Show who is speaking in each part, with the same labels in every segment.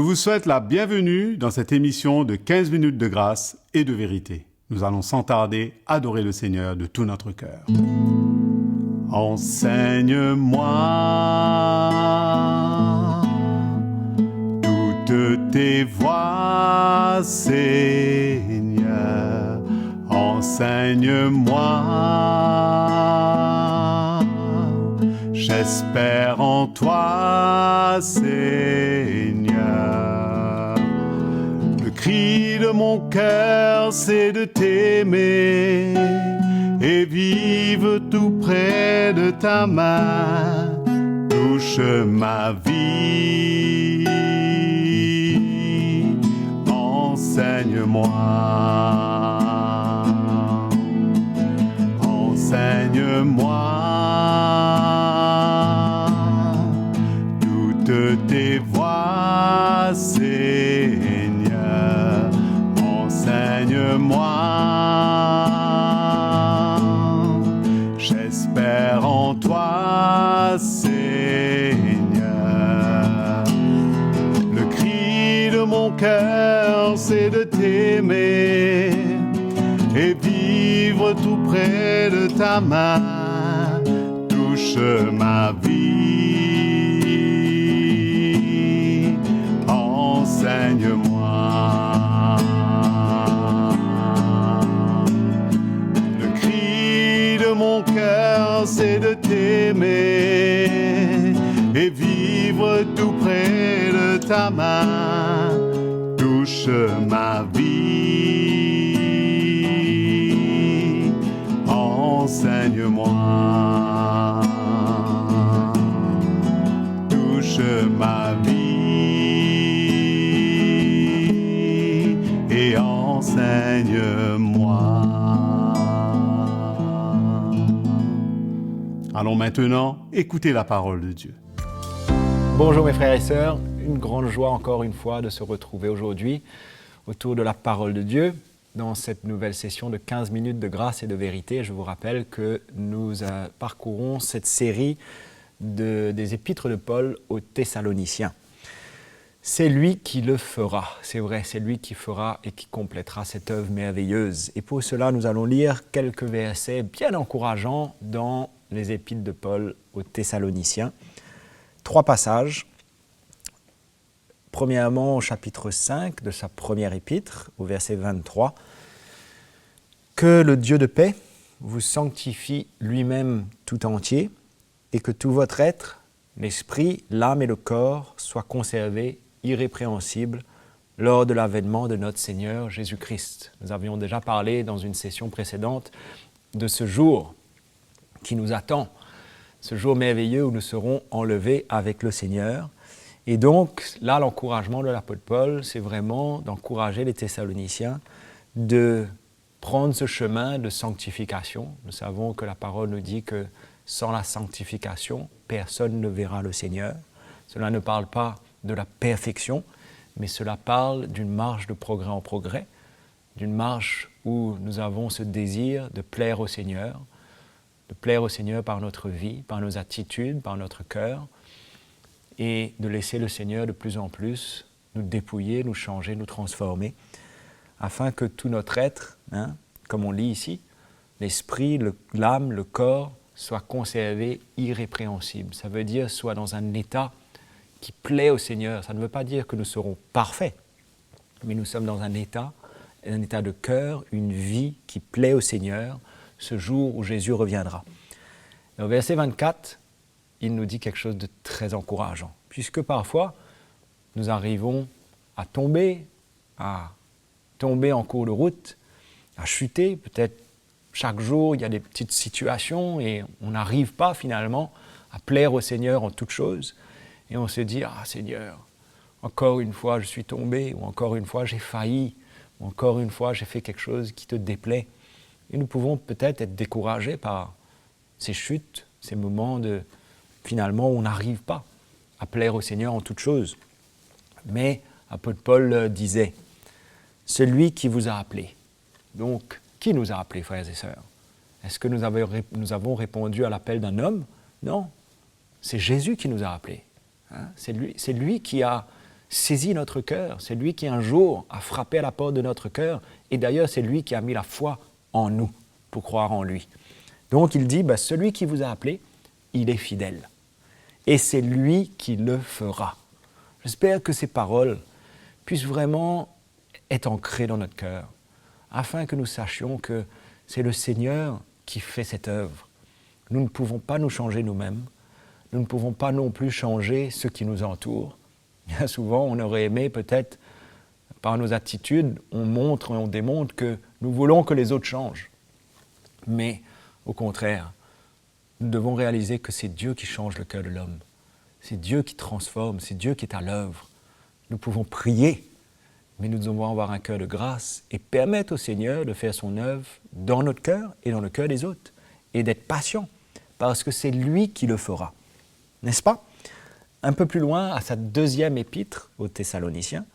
Speaker 1: vous souhaite la bienvenue dans cette émission de 15 minutes de grâce et de vérité. Nous allons sans tarder adorer le Seigneur de tout notre cœur. Enseigne-moi toutes tes voies, Seigneur. Enseigne-moi. J'espère en toi, Seigneur. Le cri de mon cœur, c'est de t'aimer et vivre tout près de ta main. Touche ma vie, enseigne-moi. Enseigne-moi toutes tes voies, Seigneur. Enseigne-moi. J'espère en toi, Seigneur. Le cri de mon cœur, c'est de t'aimer et vivre tout près de ta main. Touche ma vie, enseigne-moi. Le cri de mon cœur, c'est de t'aimer et vivre tout près de ta main. Touche ma vie, enseigne-moi. Touche ma vie et enseigne-moi. Allons maintenant écouter la parole de Dieu.
Speaker 2: Bonjour mes frères et sœurs, une grande joie encore une fois de se retrouver aujourd'hui autour de la parole de Dieu dans cette nouvelle session de 15 minutes de grâce et de vérité. Je vous rappelle que nous parcourons cette série des épîtres de Paul aux Thessaloniciens. C'est lui qui le fera, c'est vrai, c'est lui qui fera et qui complétera cette œuvre merveilleuse. Et pour cela, nous allons lire quelques versets bien encourageants dans les épîtres de Paul aux Thessaloniciens. 3 passages. Premièrement, au chapitre 5 de sa première épître, au verset 23. « Que le Dieu de paix vous sanctifie lui-même tout entier et que tout votre être, l'esprit, l'âme et le corps soient conservés irrépréhensibles lors de l'avènement de notre Seigneur Jésus-Christ. » Nous avions déjà parlé dans une session précédente de ce jour qui nous attend, ce jour merveilleux où nous serons enlevés avec le Seigneur. Et donc, là, l'encouragement de l'apôtre Paul, c'est vraiment d'encourager les Thessaloniciens de prendre ce chemin de sanctification. Nous savons que la parole nous dit que sans la sanctification, personne ne verra le Seigneur. Cela ne parle pas de la perfection, mais cela parle d'une marche de progrès en progrès, d'une marche où nous avons ce désir de plaire au Seigneur par notre vie, par nos attitudes, par notre cœur, et de laisser le Seigneur de plus en plus nous dépouiller, nous changer, nous transformer, afin que tout notre être, comme on lit ici, l'esprit, l'âme, le corps, soit conservé irrépréhensible. Ça veut dire soit dans un état qui plaît au Seigneur. Ça ne veut pas dire que nous serons parfaits, mais nous sommes dans un état de cœur, une vie qui plaît au Seigneur, ce jour où Jésus reviendra. Et au verset 24, il nous dit quelque chose de très encourageant, puisque parfois, nous arrivons à tomber en cours de route, à chuter. Peut-être chaque jour, il y a des petites situations et on n'arrive pas finalement à plaire au Seigneur en toutes choses. Et on se dit, « Ah Seigneur, encore une fois je suis tombé, ou encore une fois j'ai failli, ou encore une fois j'ai fait quelque chose qui te déplaît. » Et nous pouvons peut-être être découragés par ces chutes, ces moments finalement où on n'arrive pas à plaire au Seigneur en toutes choses. Mais l'apôtre Paul disait, « Celui qui vous a appelé. » Donc, qui nous a appelés, frères et sœurs? Est-ce que nous avons répondu à l'appel d'un homme? Non, c'est Jésus qui nous a appelés. C'est lui qui a saisi notre cœur. C'est lui qui un jour a frappé à la porte de notre cœur. Et d'ailleurs, c'est lui qui a mis la foi en nous pour croire en lui. Donc il dit, celui qui vous a appelé, il est fidèle. Et c'est lui qui le fera. J'espère que ces paroles puissent vraiment être ancrées dans notre cœur, afin que nous sachions que c'est le Seigneur qui fait cette œuvre. Nous ne pouvons pas nous changer nous-mêmes. Nous ne pouvons pas non plus changer ceux qui nous entourent. Bien souvent, on aurait aimé peut-être, par nos attitudes, on montre et on démontre que nous voulons que les autres changent. Mais au contraire, nous devons réaliser que c'est Dieu qui change le cœur de l'homme. C'est Dieu qui transforme, c'est Dieu qui est à l'œuvre. Nous pouvons prier, mais nous devons avoir un cœur de grâce et permettre au Seigneur de faire son œuvre dans notre cœur et dans le cœur des autres, et d'être patient, parce que c'est lui qui le fera. N'est-ce pas? Un peu plus loin, à sa deuxième épître aux Thessaloniciens,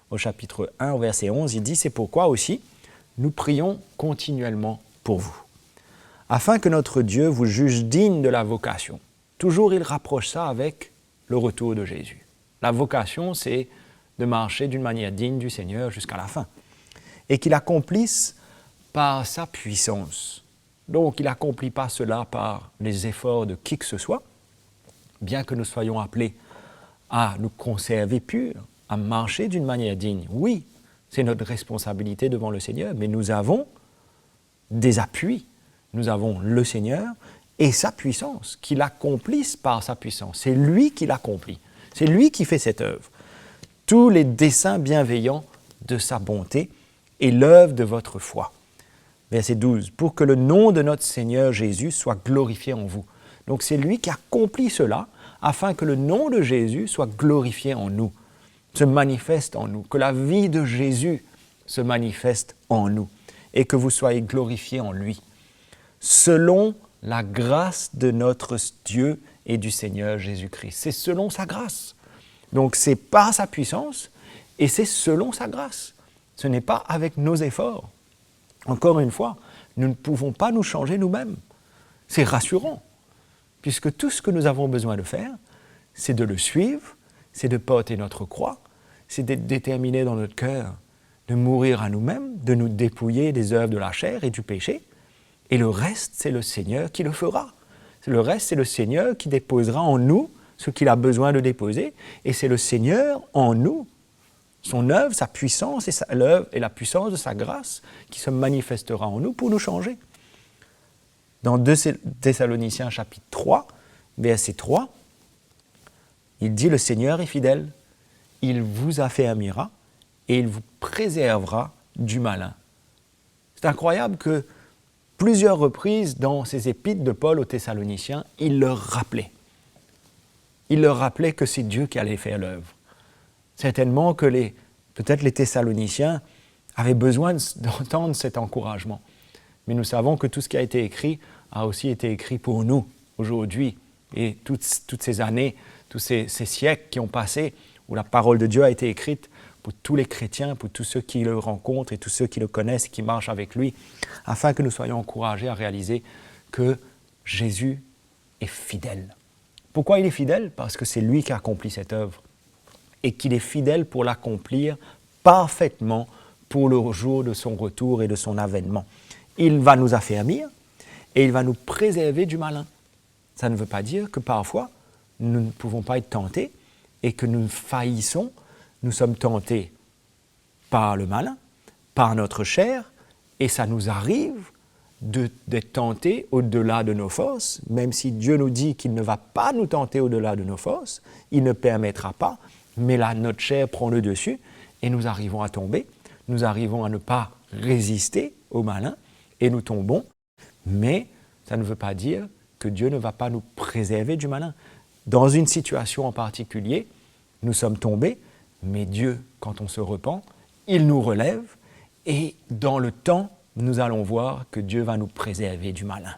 Speaker 2: au chapitre 1, au verset 11, il dit « C'est pourquoi aussi, nous prions continuellement pour vous, afin que notre Dieu vous juge digne de la vocation. » Toujours, il rapproche ça avec le retour de Jésus. La vocation, c'est de marcher d'une manière digne du Seigneur jusqu'à la fin. Et qu'il accomplisse par sa puissance. Donc, il n'accomplit pas cela par les efforts de qui que ce soit, bien que nous soyons appelés à nous conserver purs, à marcher d'une manière digne. Oui, c'est notre responsabilité devant le Seigneur, mais nous avons des appuis. Nous avons le Seigneur et sa puissance, qu'il accomplisse par sa puissance. C'est lui qui l'accomplit. C'est lui qui fait cette œuvre. Tous les desseins bienveillants de sa bonté et l'œuvre de votre foi. Verset 12. Pour que le nom de notre Seigneur Jésus soit glorifié en vous. Donc c'est lui qui accomplit cela afin que le nom de Jésus soit glorifié en nous, se manifeste en nous, que la vie de Jésus se manifeste en nous et que vous soyez glorifiés en lui. Selon la grâce de notre Dieu et du Seigneur Jésus-Christ. C'est selon sa grâce. Donc c'est par sa puissance et c'est selon sa grâce. Ce n'est pas avec nos efforts. Encore une fois, nous ne pouvons pas nous changer nous-mêmes. C'est rassurant, puisque tout ce que nous avons besoin de faire, c'est de le suivre, c'est de porter notre croix, c'est d'être déterminé dans notre cœur, de mourir à nous-mêmes, de nous dépouiller des œuvres de la chair et du péché. Et le reste, c'est le Seigneur qui le fera. Le reste, c'est le Seigneur qui déposera en nous ce qu'il a besoin de déposer. Et c'est le Seigneur en nous, son œuvre, sa puissance et l'œuvre et la puissance de sa grâce qui se manifestera en nous pour nous changer. Dans 2 Thessaloniciens chapitre 3, verset 3, il dit « Le Seigneur est fidèle, il vous affermira et il vous préservera du malin. » C'est incroyable que plusieurs reprises dans ces épîtres de Paul aux Thessaloniciens, il leur rappelait. Il leur rappelait que c'est Dieu qui allait faire l'œuvre. Certainement que peut-être les Thessaloniciens avaient besoin d'entendre cet encouragement. Mais nous savons que tout ce qui a été écrit a aussi été écrit pour nous aujourd'hui. Et toutes ces années, tous ces siècles qui ont passé, où la parole de Dieu a été écrite pour tous les chrétiens, pour tous ceux qui le rencontrent et tous ceux qui le connaissent et qui marchent avec lui, afin que nous soyons encouragés à réaliser que Jésus est fidèle. Pourquoi il est fidèle? Parce que c'est lui qui a accompli cette œuvre et qu'il est fidèle pour l'accomplir parfaitement pour le jour de son retour et de son avènement. Il va nous affermir et il va nous préserver du malin. Ça ne veut pas dire que parfois, nous ne pouvons pas être tentés et que nous faillissons. Nous sommes tentés par le malin, par notre chair, et ça nous arrive d'être tentés au-delà de nos forces, même si Dieu nous dit qu'il ne va pas nous tenter au-delà de nos forces, il ne permettra pas, mais là, notre chair prend le dessus, et nous arrivons à tomber, nous arrivons à ne pas résister au malin, et nous tombons, mais ça ne veut pas dire que Dieu ne va pas nous préserver du malin. Dans une situation en particulier, nous sommes tombés, mais Dieu, quand on se repent, il nous relève et dans le temps, nous allons voir que Dieu va nous préserver du malin.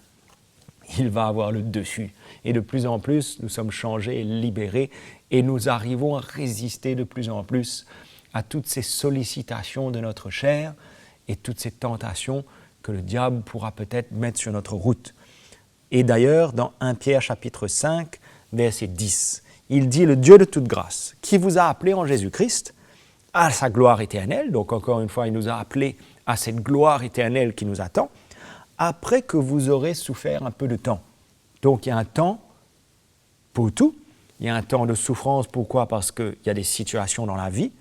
Speaker 2: Il va avoir le dessus. Et de plus en plus, nous sommes changés et libérés et nous arrivons à résister de plus en plus à toutes ces sollicitations de notre chair et toutes ces tentations que le diable pourra peut-être mettre sur notre route. Et d'ailleurs, dans 1 Pierre chapitre 5, verset 10, il dit le Dieu de toute grâce, qui vous a appelé en Jésus-Christ à sa gloire éternelle, donc encore une fois, il nous a appelés à cette gloire éternelle qui nous attend, après que vous aurez souffert un peu de temps. Donc il y a un temps pour tout, il y a un temps de souffrance, pourquoi? Parce qu'il y a des situations dans la vie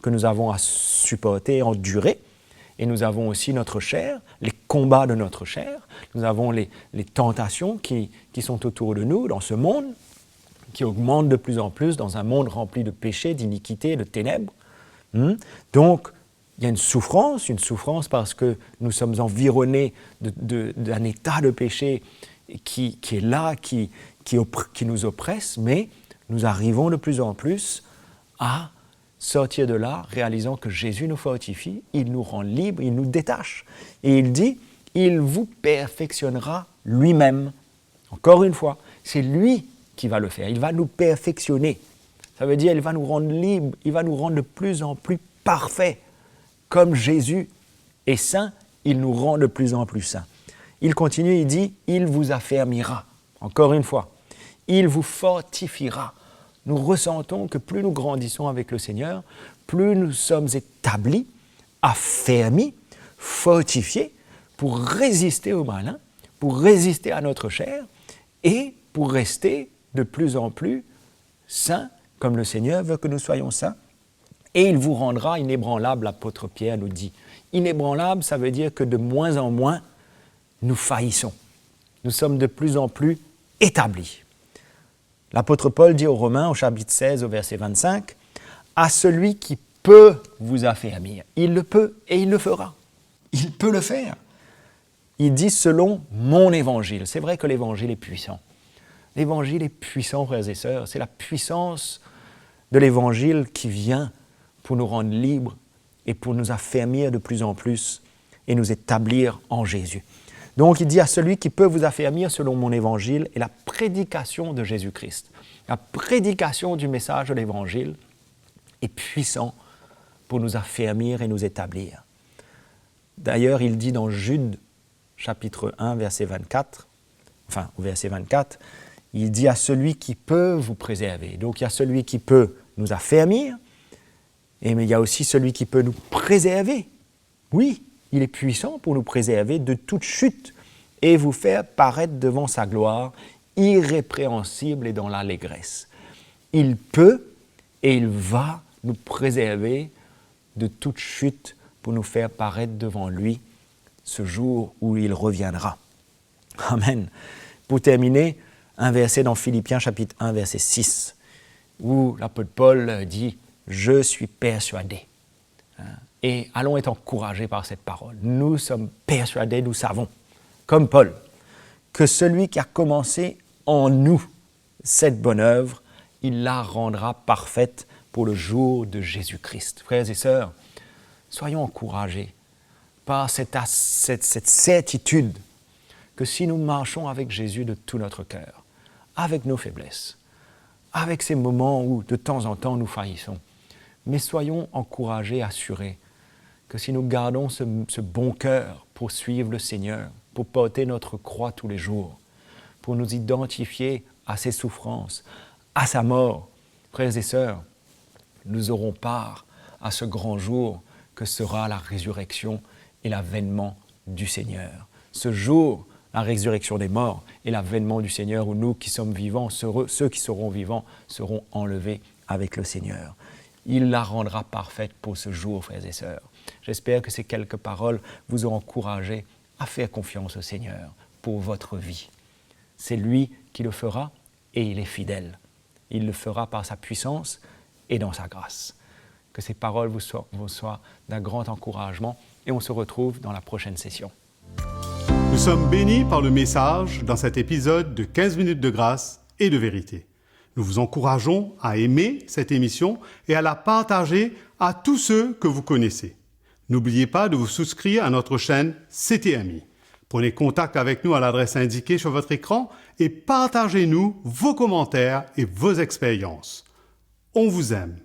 Speaker 2: que nous avons à supporter, endurer, et nous avons aussi notre chair, les combats de notre chair, nous avons les tentations qui sont autour de nous dans ce monde, qui augmentent de plus en plus dans un monde rempli de péchés, d'iniquités, de ténèbres. Donc, il y a une souffrance parce que nous sommes environnés d'un état de péché qui est là, qui nous oppresse, mais nous arrivons de plus en plus à sortir de là, réalisant que Jésus nous fortifie, il nous rend libres, il nous détache. Et il dit, il vous perfectionnera lui-même. Encore une fois, c'est lui qui va le faire, il va nous perfectionner. Ça veut dire, il va nous rendre libres, il va nous rendre de plus en plus parfaits. Comme Jésus est saint, il nous rend de plus en plus saints. Il continue, il dit, il vous affermira. Encore une fois, il vous fortifiera. Nous ressentons que plus nous grandissons avec le Seigneur, plus nous sommes établis, affermis, fortifiés pour résister au malin, pour résister à notre chair et pour rester de plus en plus saints, comme le Seigneur veut que nous soyons saints. Et il vous rendra inébranlable, l'apôtre Pierre nous dit. Inébranlable, ça veut dire que de moins en moins, nous faillissons. Nous sommes de plus en plus établis. L'apôtre Paul dit aux Romains, au chapitre 16, au verset 25, « À celui qui peut vous affermir, il le peut et il le fera. » Il peut le faire. Il dit « selon mon évangile ». C'est vrai que l'évangile est puissant. L'évangile est puissant, frères et sœurs. C'est la puissance de l'évangile qui vient pour nous rendre libres et pour nous affermir de plus en plus et nous établir en Jésus. Donc il dit à celui qui peut vous affermir selon mon évangile et la prédication de Jésus-Christ. La prédication du message de l'évangile est puissant pour nous affermir et nous établir. D'ailleurs, il dit dans Jude, chapitre 1, verset 24, au verset 24, il dit à celui qui peut vous préserver. Donc il y a celui qui peut nous affermir, mais il y a aussi celui qui peut nous préserver. Oui, il est puissant pour nous préserver de toute chute et vous faire paraître devant sa gloire, irrépréhensible et dans l'allégresse. Il peut et il va nous préserver de toute chute pour nous faire paraître devant lui ce jour où il reviendra. Amen. Pour terminer, un verset dans Philippiens chapitre 1, verset 6, où l'apôtre Paul dit « Je suis persuadé ». Et allons être encouragés par cette parole. Nous sommes persuadés, nous savons, comme Paul, que celui qui a commencé en nous cette bonne œuvre, il la rendra parfaite pour le jour de Jésus-Christ. Frères et sœurs, soyons encouragés par cette certitude que si nous marchons avec Jésus de tout notre cœur, avec nos faiblesses, avec ces moments où de temps en temps nous faillissons, mais soyons encouragés, assurés, que si nous gardons ce bon cœur pour suivre le Seigneur, pour porter notre croix tous les jours, pour nous identifier à ses souffrances, à sa mort, frères et sœurs, nous aurons part à ce grand jour que sera la résurrection et l'avènement du Seigneur. Ce jour, la résurrection des morts et l'avènement du Seigneur où nous qui sommes vivants, ceux qui seront vivants seront enlevés avec le Seigneur. Il la rendra parfaite pour ce jour, frères et sœurs. J'espère que ces quelques paroles vous ont encouragé à faire confiance au Seigneur pour votre vie. C'est lui qui le fera et il est fidèle. Il le fera par sa puissance et dans sa grâce. Que ces paroles vous soient d'un grand encouragement et on se retrouve dans la prochaine session.
Speaker 1: Nous sommes bénis par le message dans cet épisode de 15 minutes de grâce et de vérité. Nous vous encourageons à aimer cette émission et à la partager à tous ceux que vous connaissez. N'oubliez pas de vous souscrire à notre chaîne CTMI. Prenez contact avec nous à l'adresse indiquée sur votre écran et partagez-nous vos commentaires et vos expériences. On vous aime.